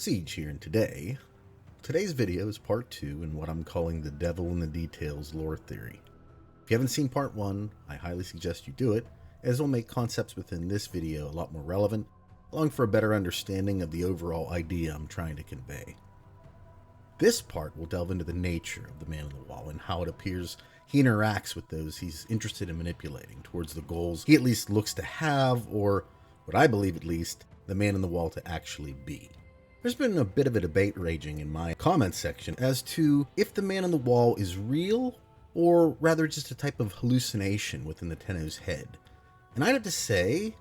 Siege here, and today's video is part 2 in what I'm calling the Devil in the Details lore theory. If you haven't seen part 1, I highly suggest you do it, as it'll make concepts within this video a lot more relevant, allowing for a better understanding of the overall idea I'm trying to convey. This part will delve into the nature of the Man in the Wall and how it appears he interacts with those he's interested in manipulating towards the goals he at least looks to have, or what I believe at least, the Man in the Wall to actually be. There's been a bit of a debate raging in my comment section as to if the Man in the Wall is real, or rather just a type of hallucination within the Tenno's head. And I'd have to say,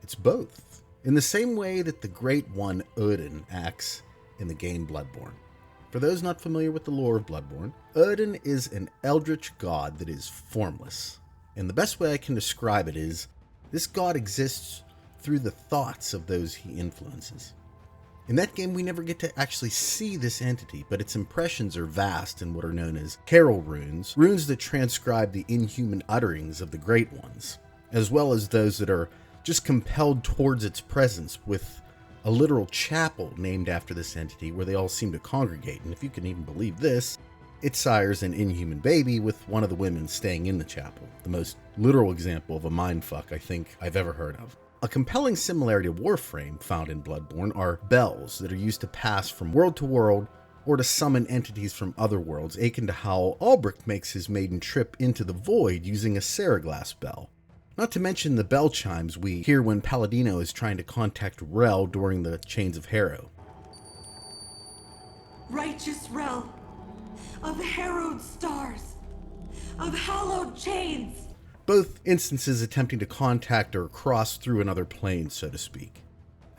it's both. In the same way that the Great One Odin acts in the game Bloodborne. For those not familiar with the lore of Bloodborne, Odin is an eldritch god that is formless. And the best way I can describe it is, this god exists through the thoughts of those he influences. In that game, we never get to actually see this entity, but its impressions are vast in what are known as Carol runes, runes that transcribe the inhuman utterings of the Great Ones, as well as those that are just compelled towards its presence with a literal chapel named after this entity where they all seem to congregate. And if you can even believe this, it sires an inhuman baby with one of the women staying in the chapel. The most literal example of a mindfuck I think I've ever heard of. A compelling similarity to Warframe found in Bloodborne are bells that are used to pass from world to world or to summon entities from other worlds, akin to how Albrecht makes his maiden trip into the void using a Seriglass bell. Not to mention the bell chimes we hear when Palladino is trying to contact Rel during the Chains of Harrow. Righteous Rel, of harrowed stars, of hallowed chains. Both instances attempting to contact or cross through another plane, so to speak.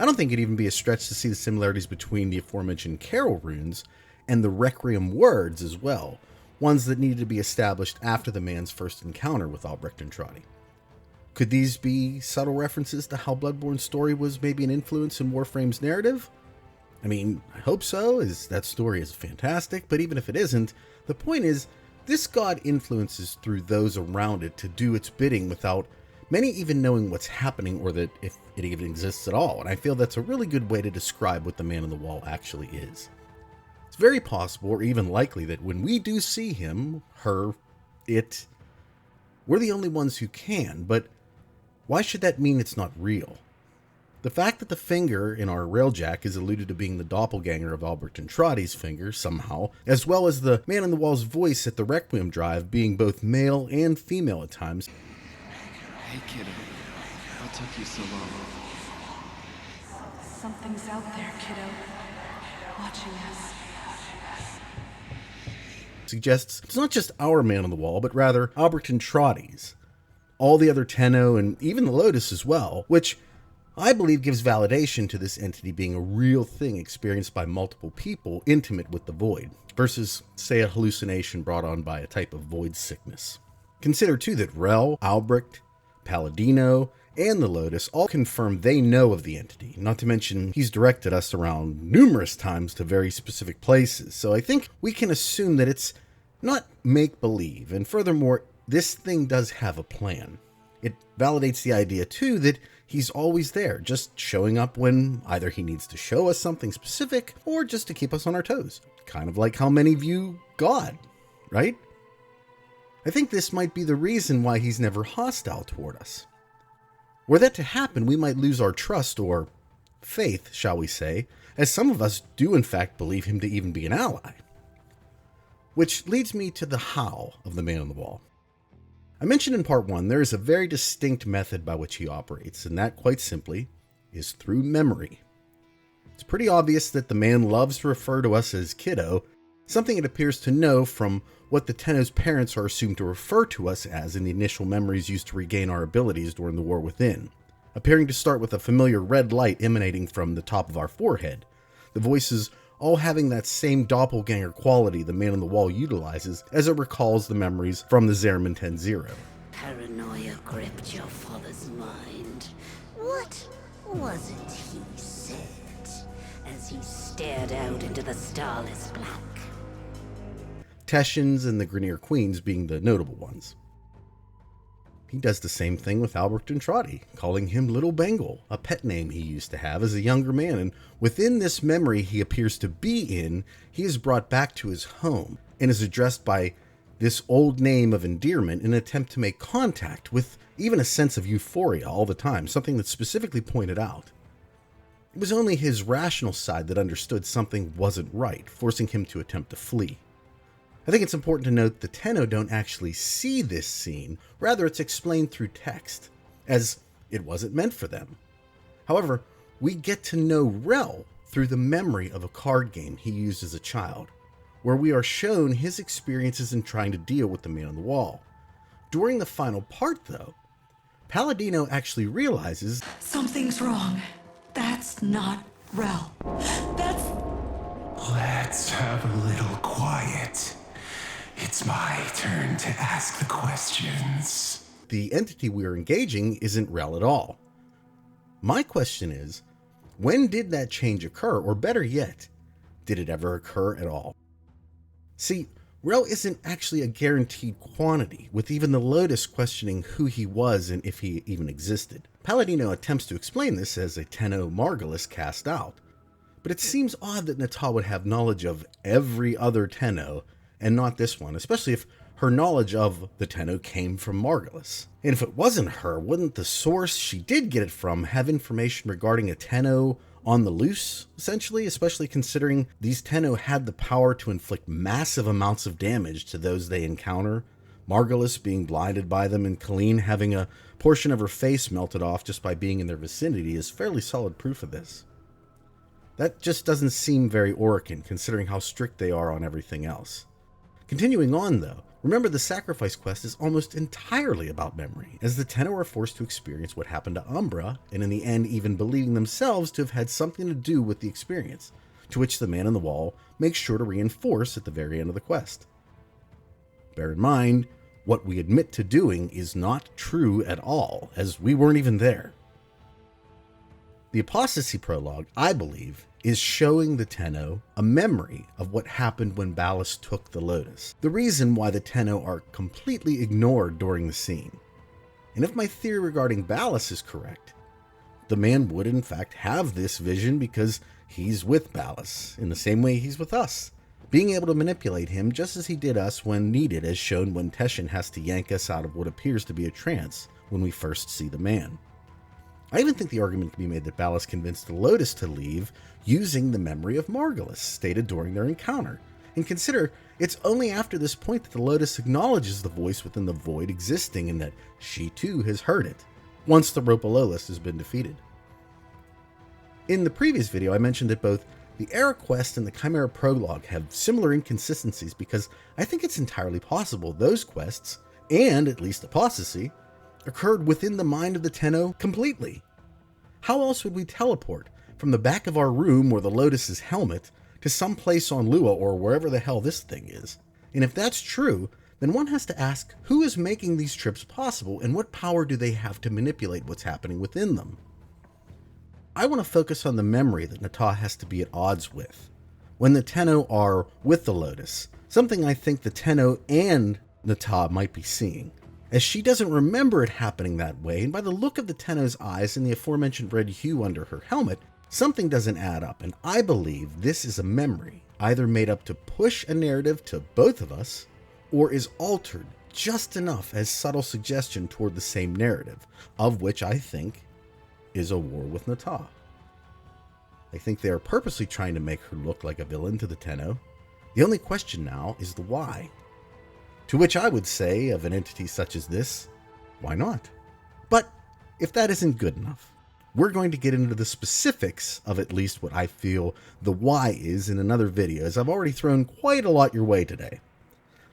I don't think it'd even be a stretch to see the similarities between the aforementioned Carol runes and the Requiem words as well, ones that needed to be established after the man's first encounter with Albrecht and Trotty. Could these be subtle references to how Bloodborne's story was maybe an influence in Warframe's narrative? I mean, I hope so, as that story is fantastic, but even if it isn't, the point is, this god influences through those around it to do its bidding without many even knowing what's happening or that if it even exists at all, and I feel that's a really good way to describe what the Man in the Wall actually is. It's very possible, or even likely, that when we do see him, her, it, we're the only ones who can, but why should that mean it's not real? The fact that the finger in our railjack is alluded to being the doppelganger of Albrecht and Trotty's finger, somehow, as well as the Man in the Wall's voice at the Requiem drive being both male and female at times. Hey kiddo, what took you so long? Something's out there, kiddo, watching us. Suggests it's not just our Man on the Wall, but rather Albrecht and Trotty's. All the other Tenno, and even the Lotus as well, which I believe gives validation to this entity being a real thing experienced by multiple people intimate with the void, versus, say, a hallucination brought on by a type of void sickness. Consider too that Rel, Albrecht, Palladino, and the Lotus all confirm they know of the entity, not to mention he's directed us around numerous times to very specific places, so I think we can assume that it's not make-believe, and furthermore, this thing does have a plan. It validates the idea too that he's always there, just showing up when either he needs to show us something specific or just to keep us on our toes. Kind of like how many view God, right? I think this might be the reason why he's never hostile toward us. Were that to happen, we might lose our trust or faith, shall we say, as some of us do in fact believe him to even be an ally. Which leads me to the how of the Man on the Wall. I mentioned in part 1, there is a very distinct method by which he operates, and that, quite simply, is through memory. It's pretty obvious that the man loves to refer to us as kiddo, something it appears to know from what the Tenno's parents are assumed to refer to us as in the initial memories used to regain our abilities during the War Within, appearing to start with a familiar red light emanating from the top of our forehead, the voices all having that same doppelganger quality the Man on the Wall utilizes as it recalls the memories from the Zariman 10-0. Paranoia gripped your father's mind. What was it he said as he stared out into the starless black? Teshians and the Grineer Queens being the notable ones. He does the same thing with Albert Entrati, calling him Little Bengal, a pet name he used to have as a younger man, and within this memory he appears to be in, he is brought back to his home and is addressed by this old name of endearment in an attempt to make contact with even a sense of euphoria all the time, something that's specifically pointed out. It was only his rational side that understood something wasn't right, forcing him to attempt to flee. I think it's important to note the Tenno don't actually see this scene, rather it's explained through text, as it wasn't meant for them. However, we get to know Rel through the memory of a card game he used as a child, where we are shown his experiences in trying to deal with the man on the wall. During the final part, though, Palladino actually realizes Something's wrong. That's not Rel. That's... Let's have a little quiet. It's my turn to ask the questions. the entity we are engaging isn't Rel at all. My question is, when did that change occur? Or better yet, did it ever occur at all? See, Rel isn't actually a guaranteed quantity, with even the Lotus questioning who he was and if he even existed. Palladino attempts to explain this as a Tenno Margulis cast out, but it seems odd that Natah would have knowledge of every other Tenno and not this one, especially if her knowledge of the Tenno came from Margulis. And if it wasn't her, wouldn't the source she did get it from have information regarding a Tenno on the loose, essentially, especially considering these Tenno had the power to inflict massive amounts of damage to those they encounter, Margulis being blinded by them and Colleen having a portion of her face melted off just by being in their vicinity is fairly solid proof of this. That just doesn't seem very Orokin, considering how strict they are on everything else. Continuing on, though, remember the sacrifice quest is almost entirely about memory, as the Tenno are forced to experience what happened to Umbra, and in the end even believing themselves to have had something to do with the experience, to which the man on the wall makes sure to reinforce at the very end of the quest. Bear in mind, what we admit to doing is not true at all, as we weren't even there. The Apostasy prologue, I believe, is showing the Tenno a memory of what happened when Ballas took the Lotus, the reason why the Tenno are completely ignored during the scene. And if my theory regarding Ballas is correct, the man would in fact have this vision because he's with Ballas, in the same way he's with us, being able to manipulate him just as he did us when needed, as shown when Teshin has to yank us out of what appears to be a trance when we first see the man. I even think the argument can be made that Ballas convinced the Lotus to leave using the memory of Margulis stated during their encounter. And consider, it's only after this point that the Lotus acknowledges the voice within the void existing and that she too has heard it, once the Ropalolis has been defeated. In the previous video, I mentioned that both the Era Quest and the Chimera Prologue have similar inconsistencies because I think it's entirely possible those quests, and at least Apostasy, occurred within the mind of the Tenno completely. How else would we teleport from the back of our room or the Lotus's helmet to some place on Lua or wherever the hell this thing is? And if that's true, then one has to ask who is making these trips possible and what power do they have to manipulate what's happening within them? I want to focus on the memory that Natah has to be at odds with when the Tenno are with the Lotus, something I think the Tenno and Natah might be seeing, as she doesn't remember it happening that way, and by the look of the Tenno's eyes and the aforementioned red hue under her helmet, something doesn't add up, and I believe this is a memory, either made up to push a narrative to both of us, or is altered just enough as subtle suggestion toward the same narrative, of which I think is a war with Natah. I think they are purposely trying to make her look like a villain to the Tenno. The only question now is the why. To which I would say, of an entity such as this, why not? But if that isn't good enough, we're going to get into the specifics of at least what I feel the why is in another video, as I've already thrown quite a lot your way today.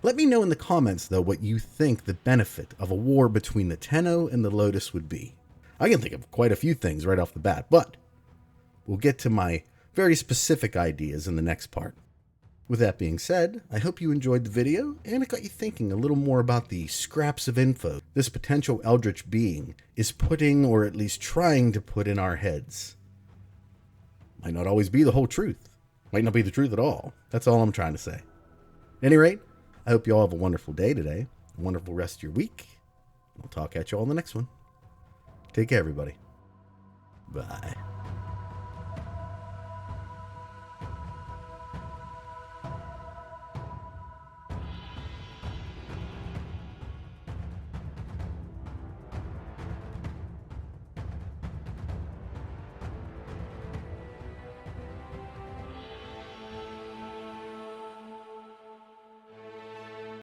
Let me know in the comments, though, what you think the benefit of a war between the Tenno and the Lotus would be. I can think of quite a few things right off the bat, but we'll get to my very specific ideas in the next part. With that being said, I hope you enjoyed the video, and it got you thinking a little more about the scraps of info this potential eldritch being is putting, or at least trying to put, in our heads. Might not always be the whole truth. Might not be the truth at all. That's all I'm trying to say. At any rate, I hope you all have a wonderful day today, a wonderful rest of your week, I'll talk at you all in the next one. Take care, everybody. Bye.